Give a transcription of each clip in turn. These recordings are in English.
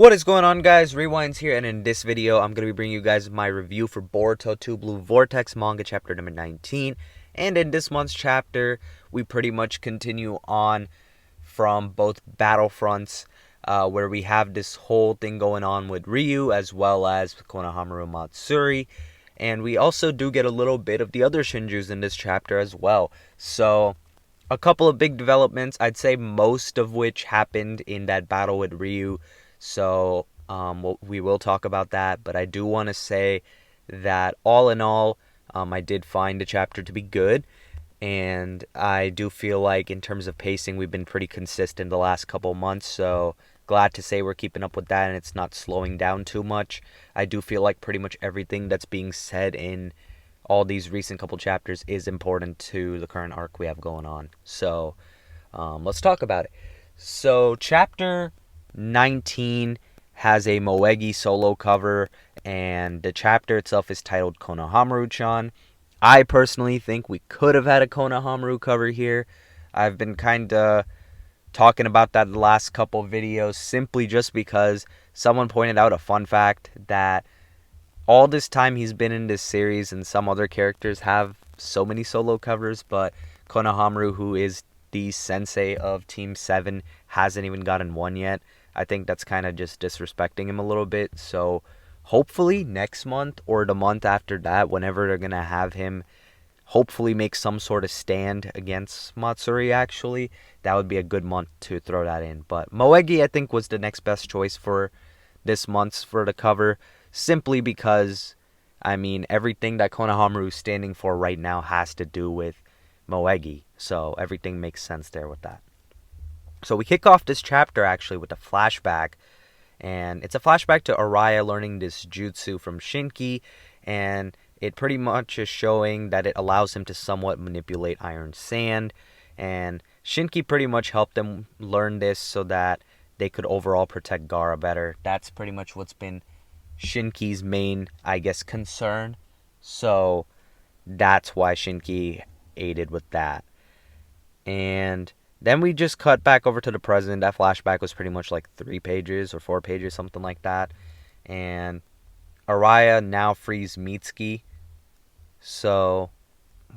What is going on, guys? Rewinds here, and in this video I'm going to be bringing you guys my review for Boruto 2 Blue Vortex Manga chapter number 19. And in this month's chapter, we pretty much continue on from both battlefronts, where we have this whole thing going on with Ryu as well as Konohamaru and Matsuri. And we also do get a little bit of the other Shinjus in this chapter as well. So, a couple of big developments, I'd say most of which happened in that battle with Ryu. So we will talk about that, but I do want to say that all in all, I did find the chapter to be good, and I do feel like in terms of pacing, we've been pretty consistent the last couple months, so glad to say we're keeping up with that and it's not slowing down too much. I do feel like pretty much everything that's being said in all these recent couple chapters is important to the current arc we have going on. So let's talk about it. So chapter 19 has a Moegi solo cover, and the chapter itself is titled Konohamaru-chan. I personally think we could have had a Konohamaru cover here. I've been kind of talking about that the last couple videos simply just because someone pointed out a fun fact that all this time he's been in this series and some other characters have so many solo covers, but Konohamaru, who is the sensei of Team 7, hasn't even gotten one yet. I think that's kind of just disrespecting him a little bit. So hopefully next month or the month after that, whenever they're going to have him hopefully make some sort of stand against Matsuri, actually, that would be a good month to throw that in. But Moegi, I think, was the next best choice for this month's for the cover, simply because, I mean, everything that Konohamaru is standing for right now has to do with Moegi. So everything makes sense there with that. So we kick off this chapter actually with a flashback, and it's a flashback to Araya learning this jutsu from Shinki, and it pretty much is showing that it allows him to somewhat manipulate iron sand, and Shinki pretty much helped them learn this so that they could overall protect Gaara better. That's pretty much what's been Shinki's main, I guess, concern. So that's why Shinki aided with that. And then we just cut back over to the present. That flashback was pretty much like 3 pages or 4 pages, something like that. And Araya now frees Mitsuki. So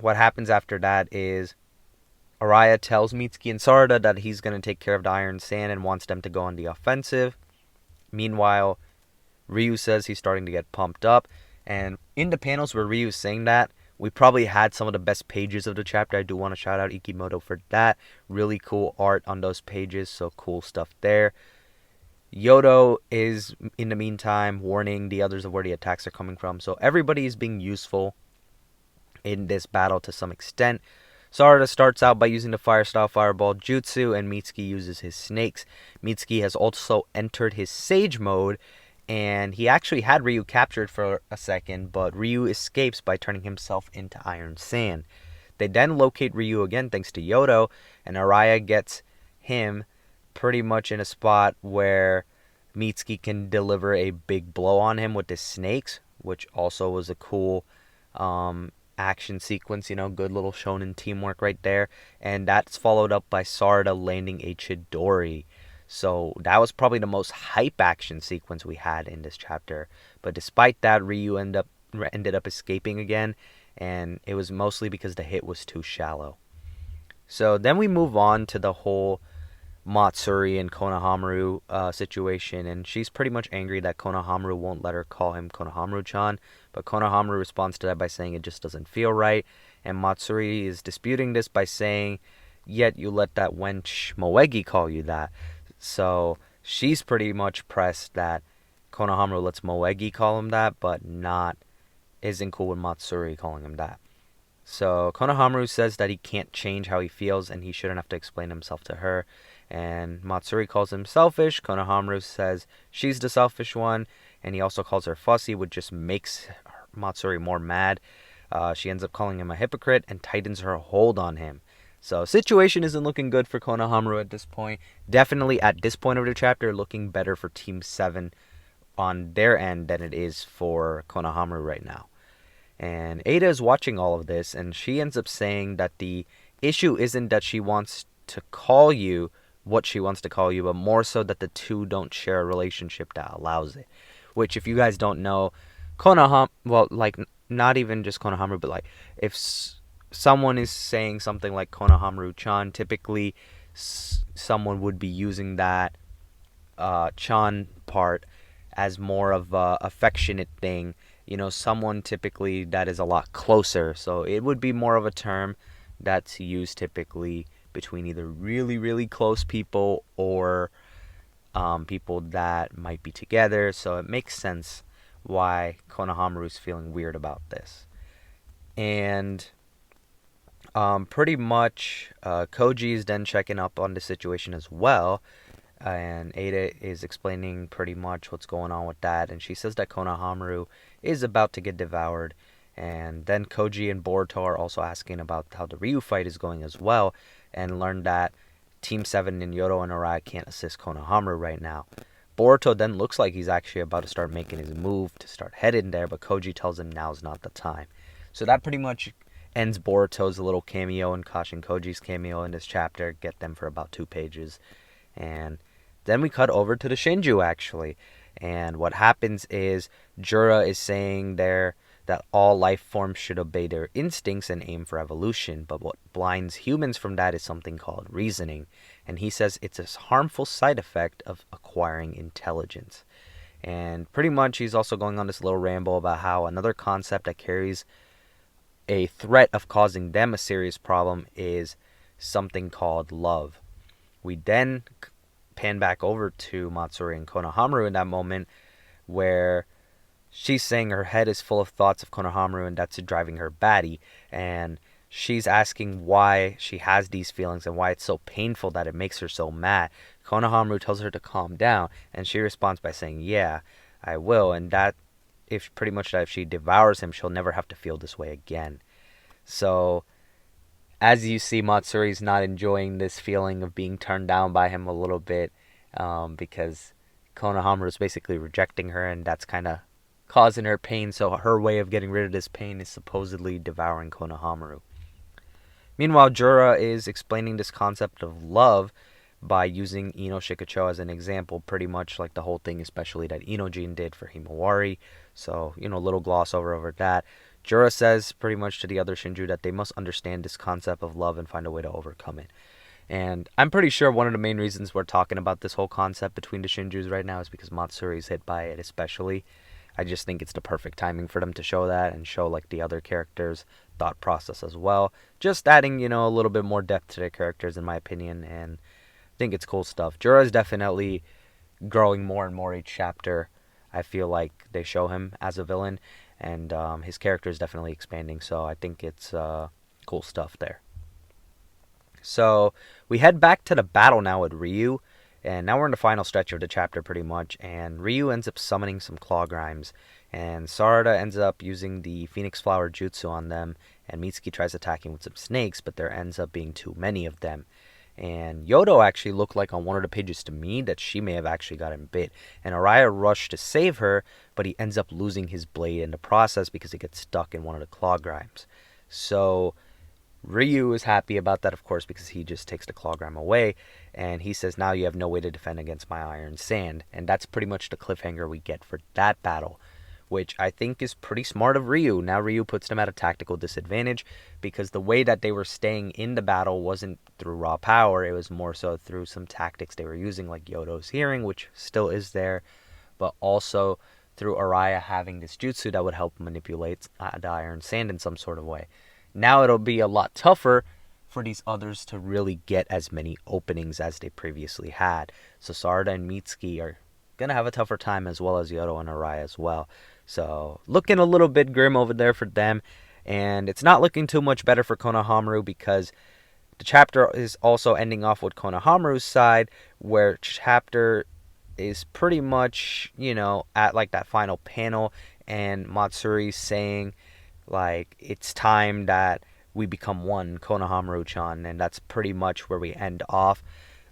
what happens after that is Araya tells Mitsuki and Sarada that he's going to take care of the Iron Sand and wants them to go on the offensive. Meanwhile, Ryu says he's starting to get pumped up. And in the panels where Ryu's saying that, we probably had some of the best pages of the chapter. I do want to shout out Ikimoto for that. Really cool art on those pages, so cool stuff there. Yodo is, in the meantime, warning the others of where the attacks are coming from. So everybody is being useful in this battle to some extent. Sarada starts out by using the Fire Style Fireball Jutsu, and Mitsuki uses his snakes. Mitsuki has also entered his Sage mode, and he actually had Ryu captured for a second, but Ryu escapes by turning himself into iron sand. They then locate Ryu again thanks to Yodo, and Araya gets him pretty much in a spot where Mitsuki can deliver a big blow on him with his snakes, which also was a cool action sequence, good little shonen teamwork right there. And that's followed up by Sarada landing a Chidori. So that was probably the most hype action sequence we had in this chapter. But despite that, Ryu ended up escaping again, and it was mostly because the hit was too shallow. So then we move on to the whole Matsuri and Konohamaru situation, and she's pretty much angry that Konohamaru won't let her call him Konohamaru-chan, but Konohamaru responds to that by saying it just doesn't feel right, and Matsuri is disputing this by saying, yet you let that wench Moegi call you that. So she's pretty much pressed that Konohamaru lets Moegi call him that, but isn't cool with Matsuri calling him that. So Konohamaru says that he can't change how he feels and he shouldn't have to explain himself to her. And Matsuri calls him selfish. Konohamaru says she's the selfish one, and he also calls her fussy, which just makes Matsuri more mad. She ends up calling him a hypocrite and tightens her hold on him. So situation isn't looking good for Konohamaru at this point. Definitely at this point of the chapter, looking better for Team 7 on their end than it is for Konohamaru right now. And Ada is watching all of this, and she ends up saying that the issue isn't that she wants to call you what she wants to call you, but more so that the two don't share a relationship that allows it. Which, if you guys don't know, not even just Konohamaru, but like if someone is saying something like Konohamaru-chan, typically someone would be using that chan part as more of a affectionate thing. Someone typically that is a lot closer. So it would be more of a term that's used typically between either really, really close people or people that might be together. So it makes sense why Konohamaru is feeling weird about this. And pretty much Koji is then checking up on the situation as well. And Ada is explaining pretty much what's going on with that. And she says that Konohamaru is about to get devoured. And then Koji and Boruto are also asking about how the Ryu fight is going as well. And learn that Team 7 and Yodo and Araya can't assist Konohamaru right now. Boruto then looks like he's actually about to start making his move to start heading there. But Koji tells him now's not the time. So that pretty much ends Boruto's little cameo and Kashin Koji's cameo in this chapter. Get them for about 2 pages. And then we cut over to the Shinju, actually. And what happens is Jura is saying there that all life forms should obey their instincts and aim for evolution. But what blinds humans from that is something called reasoning. And he says it's a harmful side effect of acquiring intelligence. And pretty much he's also going on this little ramble about how another concept that carries a threat of causing them a serious problem is something called love. We then pan back over to Matsuri and Konohamaru in that moment where she's saying her head is full of thoughts of Konohamaru and that's driving her batty, and she's asking why she has these feelings and why it's so painful that it makes her so mad. Konohamaru tells her to calm down and she responds by saying, yeah, I will, and that if she devours him, she'll never have to feel this way again. So as you see, Matsuri's not enjoying this feeling of being turned down by him a little bit, because Konohamaru is basically rejecting her, and that's kind of causing her pain. So her way of getting rid of this pain is supposedly devouring Konohamaru. Meanwhile, Jura is explaining this concept of love by using Ino Shikacho as an example, pretty much like the whole thing, especially that Inojin did for Himawari. So, a little gloss over that. Jura says pretty much to the other Shinju that they must understand this concept of love and find a way to overcome it. And I'm pretty sure one of the main reasons we're talking about this whole concept between the Shinjus right now is because Matsuri's hit by it especially. I just think it's the perfect timing for them to show that and show like the other characters' thought process as well. Just adding, a little bit more depth to their characters in my opinion, and I think it's cool stuff. Jura is definitely growing more and more each chapter. I feel like they show him as a villain, and his character is definitely expanding, so I think it's cool stuff there. So we head back to the battle now with Ryu, and now we're in the final stretch of the chapter pretty much, and Ryu ends up summoning some claw grimes, and Sarada ends up using the Phoenix Flower Jutsu on them, and Mitsuki tries attacking with some snakes, but there ends up being too many of them. And Yodo actually looked like on one of the pages to me that she may have actually gotten bit. And Araya rushed to save her, but he ends up losing his blade in the process because he gets stuck in one of the claw grimes. So Ryu is happy about that, of course, because he just takes the claw grime away. And he says, now you have no way to defend against my iron sand. And that's pretty much the cliffhanger we get for that battle, which I think is pretty smart of Ryu. Now Ryu puts them at a tactical disadvantage because the way that they were staying in the battle wasn't through raw power. It was more so through some tactics they were using, like Yodo's hearing, which still is there, but also through Araya having this jutsu that would help manipulate the iron sand in some sort of way. Now it'll be a lot tougher for these others to really get as many openings as they previously had. So Sarada and Mitsuki are going to have a tougher time, as well as Yodo and Araya as well. So looking a little bit grim over there for them. And it's not looking too much better for Konohamaru because the chapter is also ending off with Konohamaru's side, where chapter is pretty much, at like that final panel, and Matsuri's saying like it's time that we become one, Konohamaru-chan, and that's pretty much where we end off,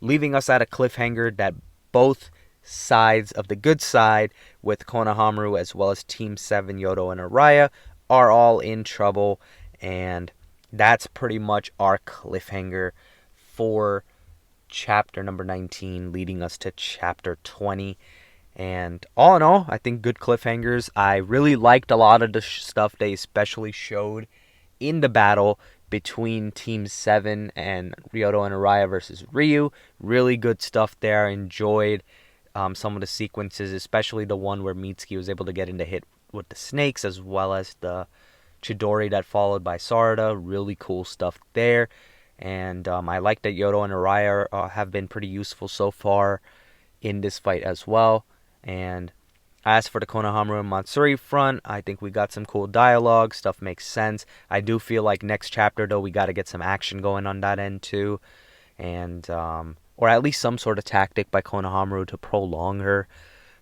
leaving us at a cliffhanger that both sides of the good side, with Konohamaru as well as Team 7, Yodo and Araya, are all in trouble, and that's pretty much our cliffhanger for chapter number 19, leading us to chapter 20. And all in all, I think good cliffhangers. I really liked a lot of the stuff they especially showed in the battle between Team 7 and Ryoto and Araya versus Ryu. Really good stuff there. I enjoyed some of the sequences, especially the one where Mitsuki was able to get into hit with the snakes, as well as the Chidori that followed by Sarada. Really cool stuff there. And I like that Yoto and Araya have been pretty useful so far in this fight as well. And as for the Konohamaru and Matsuri front, I think we got some cool dialogue. Stuff makes sense. I do feel like next chapter, though, we got to get some action going on that end, too. And, or at least some sort of tactic by Konohamaru to prolong her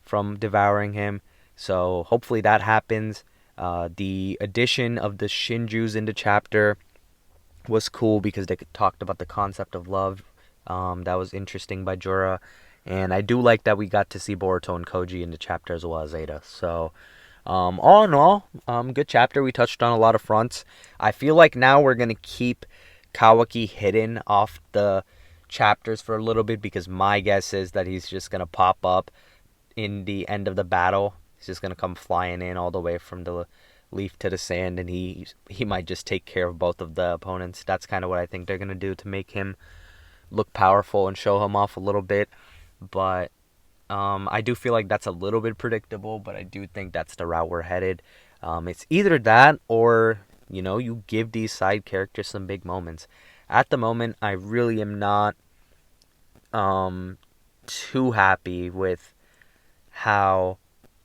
from devouring him. So hopefully that happens. The addition of the Shinjus into chapter was cool because they talked about the concept of love. That was interesting by Jura. And I do like that we got to see Boruto and Koji in the chapter as well as Ada. So, all in all, good chapter. We touched on a lot of fronts. I feel like now we're going to keep Kawaki hidden off the chapters for a little bit, because my guess is that he's just going to pop up in the end of the battle. He's just going to come flying in all the way from the leaf to the sand, and he might just take care of both of the opponents. That's kind of what I think they're going to do to make him look powerful and show him off a little bit. But I do feel like that's a little bit predictable, but I do think that's the route we're headed. It's either that or, you give these side characters some big moments. At the moment, I really am not too happy with how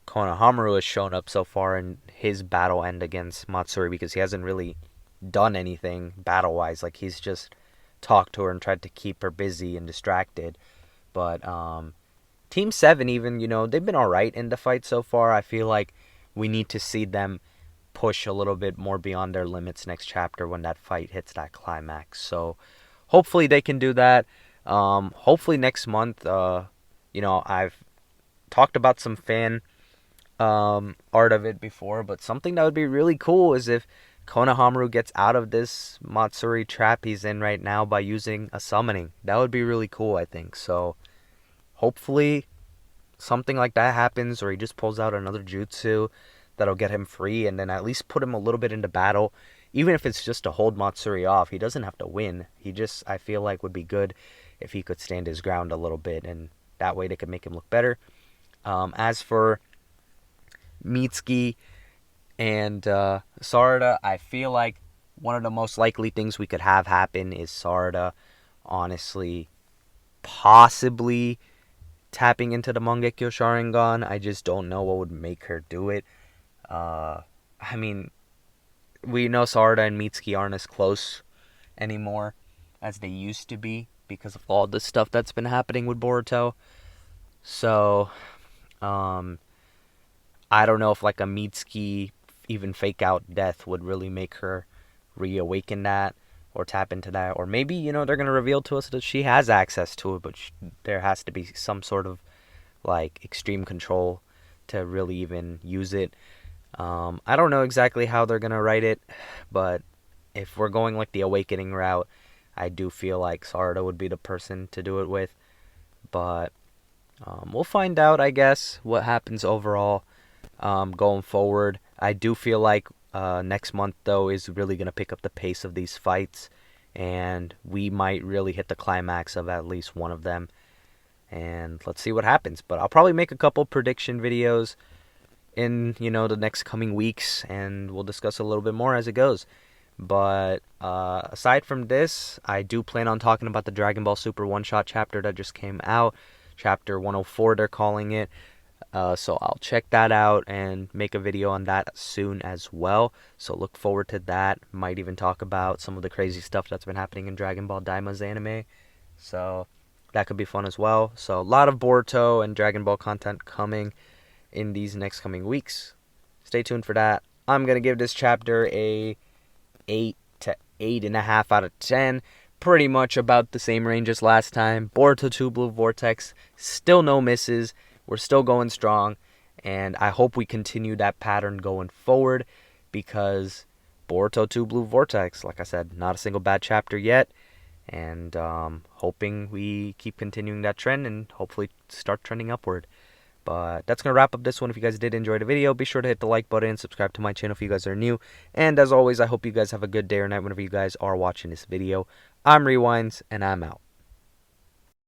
Konohamaru has shown up so far in his battle end against Matsuri, because he hasn't really done anything battle-wise. Like, he's just talked to her and tried to keep her busy and distracted. But Team 7 even, they've been alright in the fight so far. I feel like we need to see them push a little bit more beyond their limits next chapter when that fight hits that climax. So hopefully they can do that. Hopefully next month, I've talked about some fan art of it before, but something that would be really cool is if Konohamaru gets out of this Matsuri trap he's in right now by using a summoning. That would be really cool, I think. So hopefully something like that happens, or he just pulls out another jutsu that'll get him free, and then at least put him a little bit into battle. Even if it's just to hold Matsuri off, he doesn't have to win. He just, I feel like, would be good if he could stand his ground a little bit, and that way they could make him look better. As for Mitsuki and Sarada, I feel like one of the most likely things we could have happen is Sarada, honestly, possibly tapping into the Mangekyo Sharingan. I just don't know what would make her do it. I mean, we know Sarada and Mitsuki aren't as close anymore as they used to be because of all the stuff that's been happening with Boruto. So, I don't know if like a Mitsuki even fake out death would really make her reawaken that or tap into that. Or maybe, they're going to reveal to us that she has access to it, but there has to be some sort of like extreme control to really even use it. I don't know exactly how they're going to write it, but if we're going like the awakening route, I do feel like Sarada would be the person to do it with. But we'll find out, I guess, what happens overall going forward. I do feel like next month, though, is really going to pick up the pace of these fights, and we might really hit the climax of at least one of them. And let's see what happens. But I'll probably make a couple prediction videos in, the next coming weeks, and we'll discuss a little bit more as it goes. But aside from this, I do plan on talking about the Dragon Ball Super one-shot chapter that just came out. Chapter 104, they're calling it. So I'll check that out and make a video on that soon as well. So look forward to that. Might even talk about some of the crazy stuff that's been happening in Dragon Ball Daima's anime. So that could be fun as well. So a lot of Boruto and Dragon Ball content coming in these next coming weeks. Stay tuned for that. I'm going to give this chapter a 8 to 8.5 out of 10. Pretty much about the same range as last time. Boruto 2 Blue Vortex, still no misses. We're still going strong, and I hope we continue that pattern going forward, because Boruto 2 Blue Vortex, like I said, not a single bad chapter yet, and hoping we keep continuing that trend and hopefully start trending upward. But that's going to wrap up this one. If you guys did enjoy the video, be sure to hit the like button and subscribe to my channel if you guys are new. And as always, I hope you guys have a good day or night whenever you guys are watching this video. I'm Rewinds, and I'm out.